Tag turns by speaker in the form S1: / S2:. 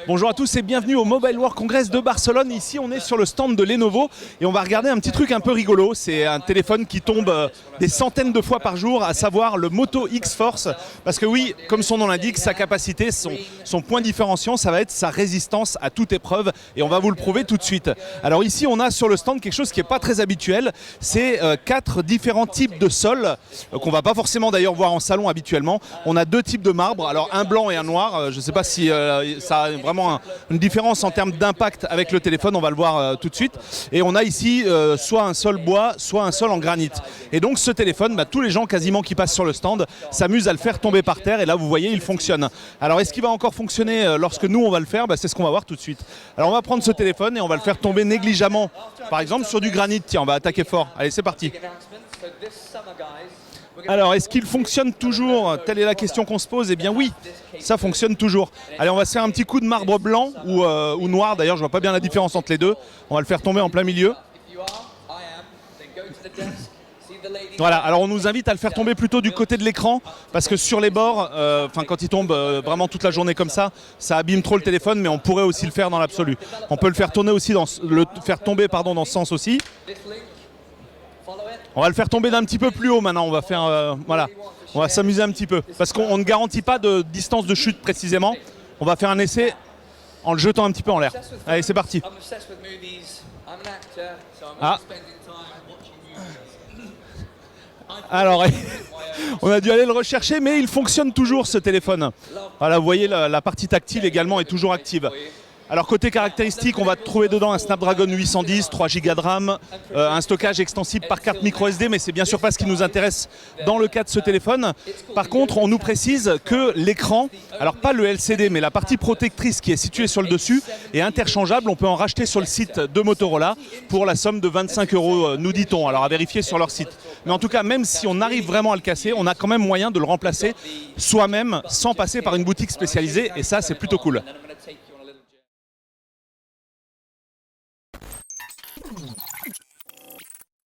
S1: Bonjour à tous et bienvenue au Mobile World Congress de Barcelone. Ici on est sur le stand de Lenovo et on va regarder un petit truc un peu rigolo. C'est un téléphone qui tombe des centaines de fois par jour, à savoir le Moto X Force. Parce que oui, comme son nom l'indique, sa capacité, son point différenciant, ça va être sa résistance à toute épreuve et on va vous le prouver tout de suite. Alors ici on a sur le stand quelque chose qui n'est pas très habituel. C'est 4 différents types de sols qu'on va pas forcément d'ailleurs voir en salon habituellement. On a 2 types de marbre, alors un blanc et un noir. Je ne sais pas si ça a vraiment une différence en termes d'impact avec le téléphone, on va le voir tout de suite. Et on a ici soit un sol bois, soit un sol en granit. Et donc ce téléphone, tous les gens quasiment qui passent sur le stand s'amusent à le faire tomber par terre et là vous voyez il fonctionne. Alors est-ce qu'il va encore fonctionner lorsque nous on va le faire? C'est ce qu'on va voir tout de suite. Alors on va prendre ce téléphone et on va le faire tomber négligemment. Par exemple sur du granit, tiens on va attaquer fort. Allez c'est parti. Alors, est-ce qu'il fonctionne toujours? Telle est la question qu'on se pose. Eh bien oui, ça fonctionne toujours. Allez, on va se faire un petit coup de marbre blanc ou noir. D'ailleurs, je vois pas bien la différence entre les deux. On va le faire tomber en plein milieu. Voilà, alors on nous invite à le faire tomber plutôt du côté de l'écran parce que sur les bords, quand il tombe vraiment toute la journée comme ça abîme trop le téléphone, mais on pourrait aussi le faire dans l'absolu. On peut le faire tourner aussi dans dans ce sens aussi. On va le faire tomber d'un petit peu plus haut maintenant, on va faire, voilà, on va s'amuser un petit peu. Parce qu'on ne garantit pas de distance de chute précisément. On va faire un essai en le jetant un petit peu en l'air. Allez, c'est parti. Ah. Alors, on a dû aller le rechercher, mais il fonctionne toujours ce téléphone. Voilà, vous voyez, la partie tactile également est toujours active. Alors côté caractéristiques, on va trouver dedans un Snapdragon 810, 3 Go de RAM, un stockage extensible par carte micro SD, mais c'est bien sûr pas ce qui nous intéresse dans le cas de ce téléphone. Par contre, on nous précise que l'écran, alors pas le LCD, mais la partie protectrice qui est située sur le dessus est interchangeable. On peut en racheter sur le site de Motorola pour la somme de 25 €, nous dit-on. Alors à vérifier sur leur site. Mais en tout cas, même si on arrive vraiment à le casser, on a quand même moyen de le remplacer soi-même sans passer par une boutique spécialisée et ça, c'est plutôt cool.